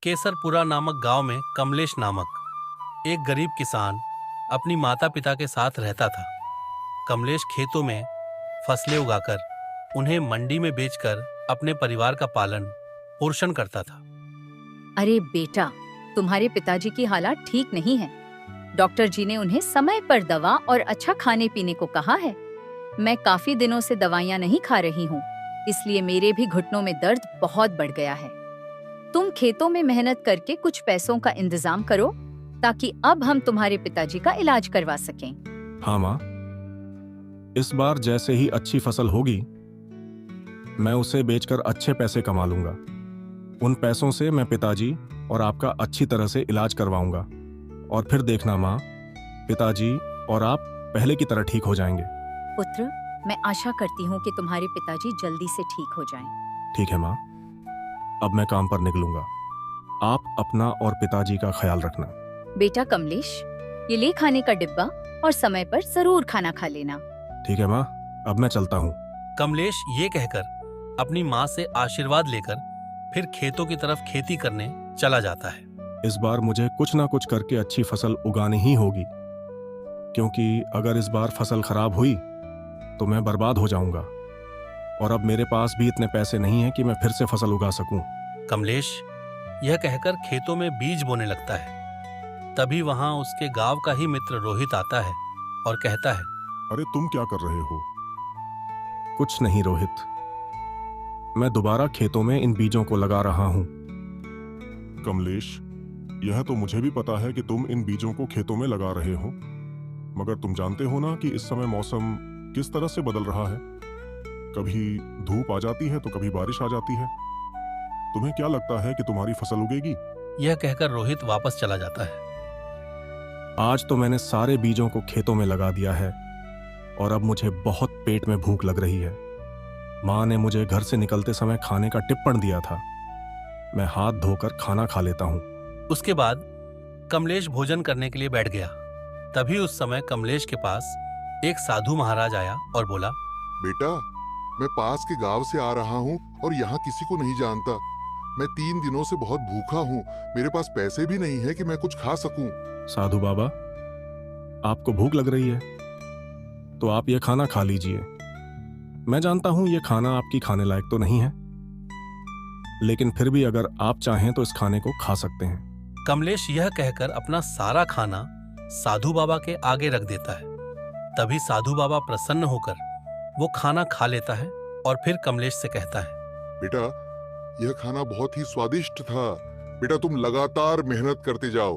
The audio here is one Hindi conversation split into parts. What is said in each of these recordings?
केसरपुरा नामक गांव में कमलेश नामक एक गरीब किसान अपनी माता पिता के साथ रहता था। कमलेश खेतों में फसलें उगाकर उन्हें मंडी में बेचकर अपने परिवार का पालन पोषण करता था। अरे बेटा, तुम्हारे पिताजी की हालत ठीक नहीं है। डॉक्टर जी ने उन्हें समय पर दवा और अच्छा खाने पीने को कहा है। मैं काफी दिनों से दवाइयाँ नहीं खा रही हूँ, इसलिए मेरे भी घुटनों में दर्द बहुत बढ़ गया है। तुम खेतों में मेहनत करके कुछ पैसों का इंतजाम करो ताकि अब हम तुम्हारे पिताजी का इलाज करवा सकें। हाँ माँ, इस बार जैसे ही अच्छी फसल होगी मैं उसे बेचकर अच्छे पैसे कमा लूंगा। उन पैसों से मैं पिताजी और आपका अच्छी तरह से इलाज करवाऊंगा और फिर देखना माँ, पिताजी और आप पहले की तरह ठीक हो जाएंगे। पुत्र, मैं आशा करती हूँ कि तुम्हारे पिताजी जल्दी से ठीक हो जाएं। ठीक है माँ, अब मैं काम पर निकलूंगा। आप अपना और पिताजी का ख्याल रखना। बेटा कमलेश, ये ले खाने का डिब्बा और समय पर जरूर खाना खा लेना। ठीक है माँ, अब मैं चलता हूँ। कमलेश ये कहकर अपनी माँ से आशीर्वाद लेकर फिर खेतों की तरफ खेती करने चला जाता है। इस बार मुझे कुछ ना कुछ करके अच्छी फसल उगानी ही होगी, क्योंकि अगर इस बार फसल खराब हुई तो मैं बर्बाद हो जाऊंगा और अब मेरे पास भी इतने पैसे नहीं हैं कि मैं फिर से फसल उगा सकूं। कमलेश यह कहकर खेतों में बीज बोने लगता है। तभी वहां उसके गांव का ही मित्र रोहित आता है और कहता है, अरे तुम क्या कर रहे हो? कुछ नहीं रोहित, मैं दोबारा खेतों में इन बीजों को लगा रहा हूं। कमलेश, यह तो मुझे भी पता है कि तुम इन बीजों को खेतों में लगा रहे हो, मगर तुम जानते हो ना कि इस समय मौसम किस तरह से बदल रहा है। कभी धूप आ जाती है तो कभी बारिश आ जाती है। तुम्हें क्या लगता है कि तुम्हारी फसल उगेगी? यह कहकर रोहित वापस चला जाता है। आज तो मैंने सारे बीजों को खेतों में लगा दिया है और अब मुझे बहुत पेट में भूख लग रही है। माँ ने मुझे घर से निकलते समय खाने का टिप्पण दिया था। मैं हाथ धोकर खाना खा लेता हूँ। उसके बाद कमलेश भोजन करने के लिए बैठ गया। तभी उस समय कमलेश के पास एक साधु महाराज आया और बोला, बेटा, मैं पास के गांव से आ रहा हूँ और यहाँ किसी को नहीं जानता। मैं 3 दिनों से बहुत भूखा हूँ। मेरे पास पैसे भी नहीं है कि मैं कुछ खा सकूं। साधु बाबा, आपको भूख लग रही है तो आप ये खाना खा लीजिए। मैं जानता हूं ये खाना आपकी खाने लायक तो नहीं है, लेकिन फिर भी अगर आप चाहें तो इस खाने को खा सकते हैं। कमलेश यह कहकर अपना सारा खाना साधु बाबा के आगे रख देता है। तभी साधु बाबा प्रसन्न होकर वो खाना खा लेता है और फिर कमलेश से कहता है, बेटा, यह खाना बहुत ही स्वादिष्ट था। बेटा, तुम लगातार मेहनत करते जाओ,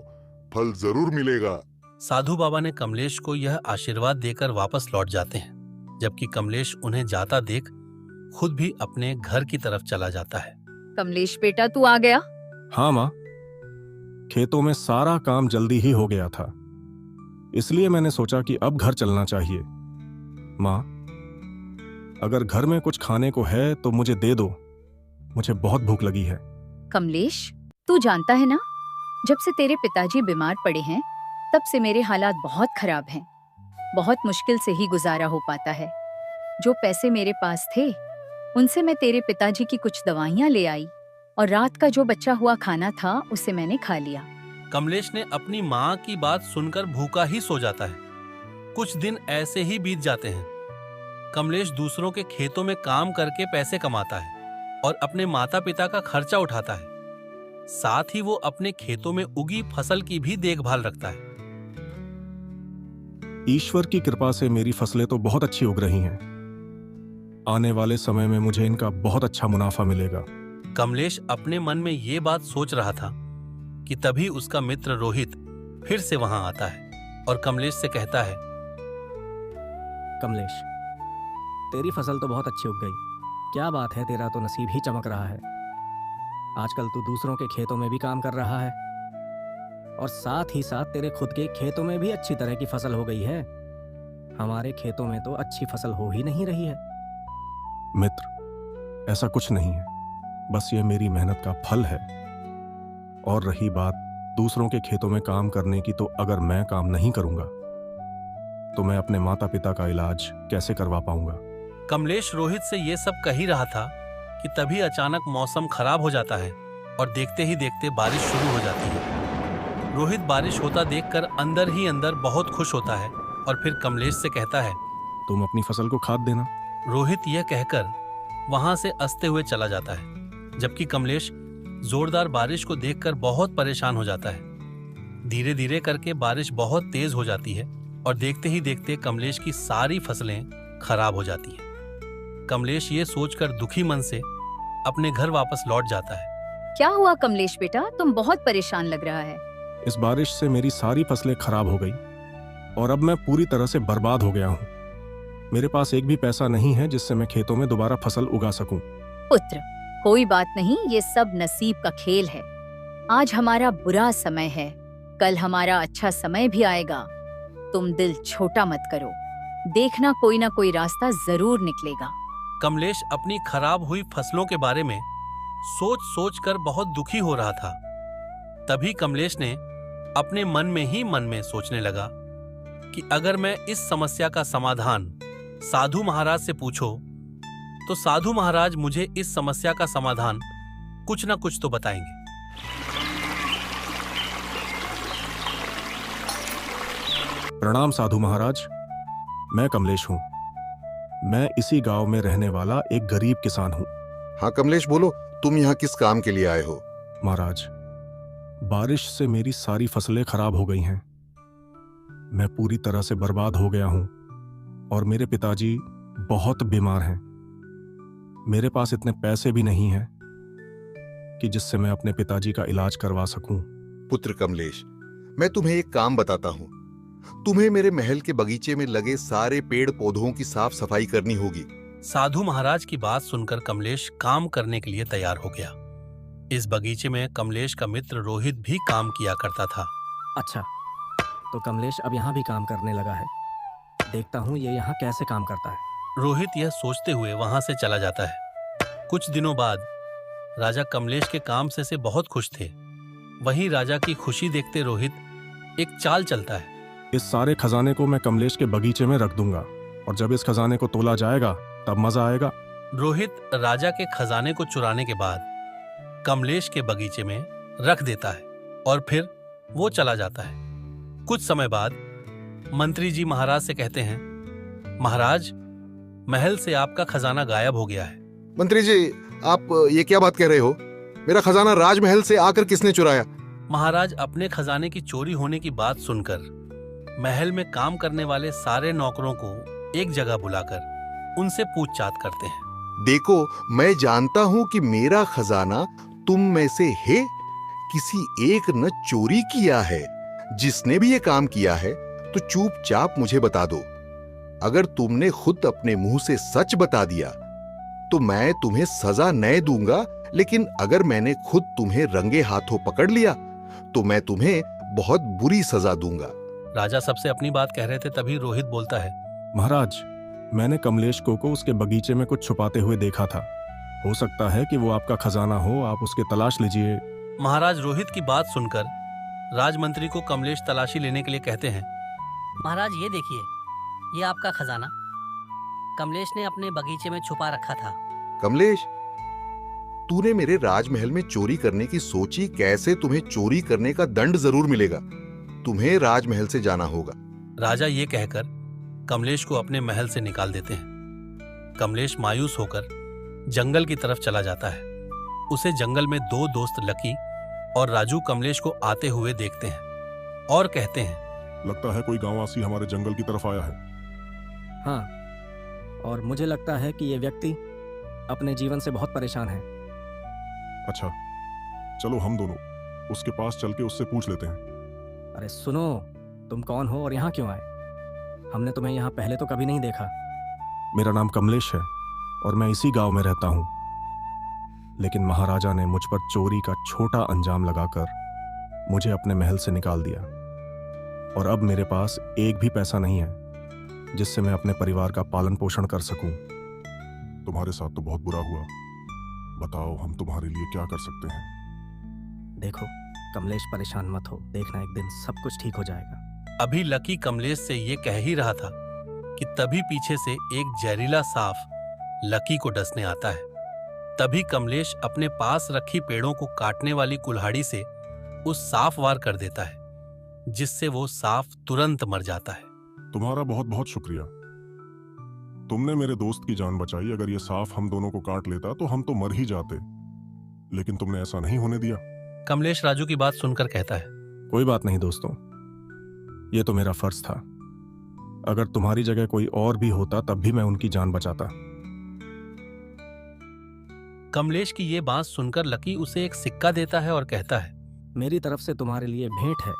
फल जरूर मिलेगा। साधु बाबा ने कमलेश को यह आशीर्वाद देकर वापस लौट जाते हैं, जबकि कमलेश उन्हें जाता देख खुद भी अपने घर की तरफ चला जाता है। कमलेश बेटा, तू आ गया? हाँ माँ, खेतों में सारा काम जल्दी ही हो गया था, इसलिए मैंने सोचा कि अब घर चलना चाहिए। माँ, अगर घर में कुछ खाने को है तो मुझे दे दो, मुझे बहुत भूख लगी है। कमलेश, तू जानता है ना, जब से तेरे पिताजी बीमार पड़े हैं तब से मेरे हालात बहुत खराब हैं। बहुत मुश्किल से ही गुजारा हो पाता है। जो पैसे मेरे पास थे उनसे मैं तेरे पिताजी की कुछ दवाइयाँ ले आई और रात का जो बचा हुआ खाना था उसे मैंने खा लिया। कमलेश ने अपनी माँ की बात सुनकर भूखा ही सो जाता है। कुछ दिन ऐसे ही बीत जाते हैं। कमलेश दूसरों के खेतों में काम करके पैसे कमाता है और अपने माता पिता का खर्चा उठाता है। साथ ही वो अपने खेतों में उगी फसल की भी देखभाल रखता है। ईश्वर की कृपा से मेरी फसलें तो बहुत अच्छी उग रही हैं। आने वाले समय में मुझे इनका बहुत अच्छा मुनाफा मिलेगा। कमलेश अपने मन में ये बात सोच रहा था कि तभी उसका मित्र रोहित फिर से वहां आता है और कमलेश से कहता है, कमलेश, तेरी फसल तो बहुत अच्छी उग गई। क्या बात है, तेरा तो नसीब ही चमक रहा है। आजकल तू दूसरों के खेतों में भी काम कर रहा है और साथ ही साथ तेरे खुद के खेतों में भी अच्छी तरह की फसल हो गई है। हमारे खेतों में तो अच्छी फसल हो ही नहीं रही है। मित्र, ऐसा कुछ नहीं है, बस ये मेरी मेहनत का फल है। और रही बात दूसरों के खेतों में काम करने की, तो अगर मैं काम नहीं करूंगा तो मैं अपने माता पिता का इलाज कैसे करवा पाऊंगा। कमलेश रोहित से ये सब कह ही रहा था कि तभी अचानक मौसम खराब हो जाता है और देखते ही देखते बारिश शुरू हो जाती है। रोहित बारिश होता देखकर अंदर ही अंदर बहुत खुश होता है और फिर कमलेश से कहता है। तुम अपनी फसल को खाद देना। रोहित यह कहकर वहां से हंसते हुए चला जाता है, जबकि कमलेश जोरदार बारिश को देखकर बहुत परेशान हो जाता है। धीरे धीरे करके बारिश बहुत तेज हो जाती है और देखते ही देखते कमलेश की सारी फसलें खराब हो जाती हैं। कमलेश ये सोचकर दुखी मन से अपने घर वापस लौट जाता है। क्या हुआ कमलेश बेटा, तुम बहुत परेशान लग रहा है। इस बारिश से मेरी सारी फसलें खराब हो गई और अब मैं पूरी तरह से बर्बाद हो गया हूँ। मेरे पास एक भी पैसा नहीं है जिससे मैं खेतों में दोबारा फसल उगा सकूं। पुत्र, कोई बात नहीं, ये सब नसीब का खेल है। आज हमारा बुरा समय है, कल हमारा अच्छा समय भी आएगा। तुम दिल छोटा मत करो, देखना कोई ना कोई रास्ता जरूर निकलेगा। कमलेश अपनी खराब हुई फसलों के बारे में सोच सोच कर बहुत दुखी हो रहा था। तभी कमलेश ने अपने मन में सोचने लगा कि अगर मैं इस समस्या का समाधान साधु महाराज से पूछो तो साधु महाराज मुझे इस समस्या का समाधान कुछ ना कुछ तो बताएंगे। प्रणाम साधु महाराज, मैं कमलेश हूँ। मैं इसी गांव में रहने वाला एक गरीब किसान हूँ। हाँ कमलेश, बोलो, तुम यहाँ किस काम के लिए आए हो? महाराज, बारिश से मेरी सारी फसलें खराब हो गई हैं। मैं पूरी तरह से बर्बाद हो गया हूँ और मेरे पिताजी बहुत बीमार हैं। मेरे पास इतने पैसे भी नहीं हैं कि जिससे मैं अपने पिताजी का इलाज करवा सकूं। पुत्र कमलेश, मैं तुम्हें एक काम बताता हूँ। तुम्हें मेरे महल के बगीचे में लगे सारे पेड़ पौधों की साफ सफाई करनी होगी। साधु महाराज की बात सुनकर कमलेश काम करने के लिए तैयार हो गया। इस बगीचे में कमलेश का मित्र रोहित भी काम किया करता था। अच्छा, तो कमलेश अब यहाँ भी काम करने लगा है। देखता हूँ ये यहाँ कैसे काम करता है। रोहित यह सोचते हुए वहां से चला जाता है। कुछ दिनों बाद राजा कमलेश के काम से बहुत खुश थे। वहीं राजा की खुशी देखते रोहित एक चाल चलता है। इस सारे खजाने को मैं कमलेश के बगीचे में रख दूंगा और जब इस खजाने को तोला जाएगा तब मजा आएगा। रोहित राजा के खजाने को चुराने के बाद कमलेश के बगीचे में रख देता है और फिर वो चला जाता है। कुछ समय बाद मंत्री जी महाराज से कहते हैं, महाराज, महल से आपका खजाना गायब हो गया है। मंत्री जी, आप ये क्या बात कह रहे हो? मेरा खजाना राजमहल से आकर किसने चुराया? महाराज अपने खजाने की चोरी होने की बात सुनकर महल में काम करने वाले सारे नौकरों को एक जगह बुलाकर उनसे पूछताछ करते हैं। देखो, मैं जानता हूँ कि मेरा खजाना तुम में से है किसी एक ने चोरी किया है। जिसने भी ये काम किया है तो चुपचाप मुझे बता दो। अगर तुमने खुद अपने मुंह से सच बता दिया तो मैं तुम्हें सजा नहीं दूंगा, लेकिन अगर मैंने खुद तुम्हें रंगे हाथों पकड़ लिया तो मैं तुम्हें बहुत बुरी सजा दूंगा। राजा सबसे अपनी बात कह रहे थे, तभी रोहित बोलता है, महाराज, मैंने कमलेश को उसके बगीचे में कुछ छुपाते हुए देखा था। हो सकता है कि वो आपका खजाना हो, आप उसकी तलाश लीजिए। महाराज रोहित की बात सुनकर राजमंत्री को कमलेश तलाशी लेने के लिए कहते हैं। महाराज ये देखिए, ये आपका खजाना कमलेश ने अपने बगीचे में छुपा रखा था। कमलेश, तूने मेरे राजमहल में चोरी करने की सोची, कैसे तुम्हें चोरी करने का दंड जरूर मिलेगा। तुम्हें राजमहल से जाना होगा। राजा ये कहकर कमलेश को अपने महल से निकाल देते हैं। कमलेश मायूस होकर जंगल की तरफ चला जाता है। उसे जंगल में दो दोस्त लकी और राजू कमलेश को आते हुए देखते हैं और कहते हैं, लगता है कोई गांववासी हमारे जंगल की तरफ आया है। हाँ, और मुझे लगता है कि ये व्यक्ति अपने जीवन से बहुत परेशान है। अच्छा, चलो हम दोनों उसके पास चल के उससे पूछ लेते हैं। अरे सुनो, तुम कौन हो और यहाँ क्यों आए? हमने तुम्हें यहाँ पहले तो कभी नहीं देखा। मेरा नाम कमलेश है और मैं इसी गांव में रहता हूँ, लेकिन महाराजा ने मुझ पर चोरी का छोटा अंजाम लगाकर मुझे अपने महल से निकाल दिया और अब मेरे पास एक भी पैसा नहीं है जिससे मैं अपने परिवार का पालन पोषण कर सकूं। तुम्हारे साथ तो बहुत बुरा हुआ। बताओ, हम तुम्हारे लिए क्या कर सकते हैं? देखो कमलेश, परेशान मत हो, देखना एक दिन सब कुछ ठीक हो जाएगा। अभी लकी कमलेश से ये कह ही रहा था कि तभी पीछे से एक जहरीला सांप लकी को डसने आता है। तभी कमलेश अपने पास रखी पेड़ों को काटने वाली कुल्हाड़ी से उस सांप वार कर देता है, जिससे वो सांप तुरंत मर जाता है। तुम्हारा बहुत बहुत शुक्रिया। तुमने मेरे दोस्त की जान बचाई। अगर ये सांप हम दोनों को काट लेता तो हम तो मर ही जाते, लेकिन तुमने ऐसा नहीं होने दिया। कमलेश राजू की बात सुनकर कहता है, कोई बात नहीं दोस्तों, ये तो मेरा फर्ज था। अगर तुम्हारी जगह कोई और भी होता तब भी मैं उनकी जान बचाता। कमलेश की ये बात सुनकर लकी उसे एक सिक्का देता है और कहता है, मेरी तरफ से तुम्हारे लिए भेंट है।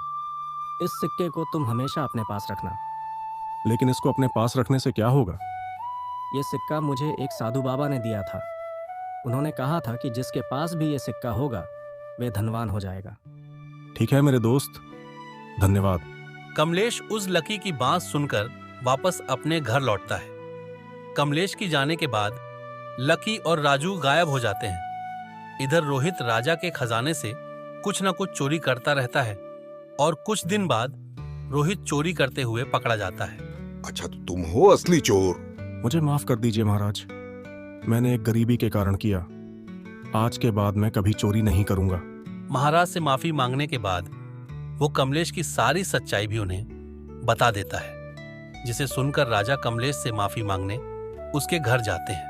इस सिक्के को तुम हमेशा अपने पास रखना। लेकिन इसको अपने पास रखने से क्या होगा? ये सिक्का मुझे एक साधु बाबा ने दिया था। उन्होंने कहा था कि जिसके पास भी ये सिक्का होगा वे धनवान हो जाएगा। ठीक है मेरे दोस्त, धन्यवाद। कमलेश उस लकी की बात सुनकर वापस अपने घर लौटता है। कमलेश की जाने के बाद लकी और राजू गायब हो जाते हैं। इधर रोहित राजा के खजाने से कुछ न कुछ चोरी करता रहता है और कुछ दिन बाद रोहित चोरी करते हुए पकड़ा जाता है। अच्छा, तो तुम हो असली चोर? मुझे माफ कर दीजिए महाराज, मैंने एक गरीबी के कारण किया। आज के बाद मैं कभी चोरी नहीं करूंगा। महाराज से माफी मांगने के बाद वो कमलेश की सारी सच्चाई भी उन्हें बता देता है, जिसे सुनकर राजा कमलेश से माफी मांगने उसके घर जाते हैं।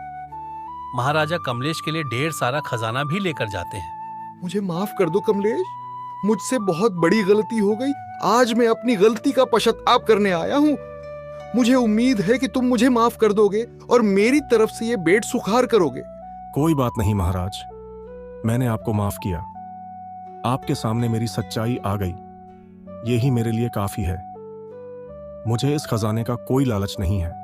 महाराजा कमलेश के लिए ढेर सारा खजाना भी लेकर जाते हैं। मुझे माफ कर दो कमलेश, मुझसे बहुत बड़ी गलती हो गई। आज मैं अपनी गलती का पश्चाताप करने आया हूँ। मुझे उम्मीद है कि तुम मुझे माफ कर दोगे और मेरी तरफ से ये बेट सुखार करोगे। कोई बात नहीं महाराज, मैंने आपको माफ किया। आपके सामने मेरी सच्चाई आ गई, यही मेरे लिए काफी है। मुझे इस खजाने का कोई लालच नहीं है।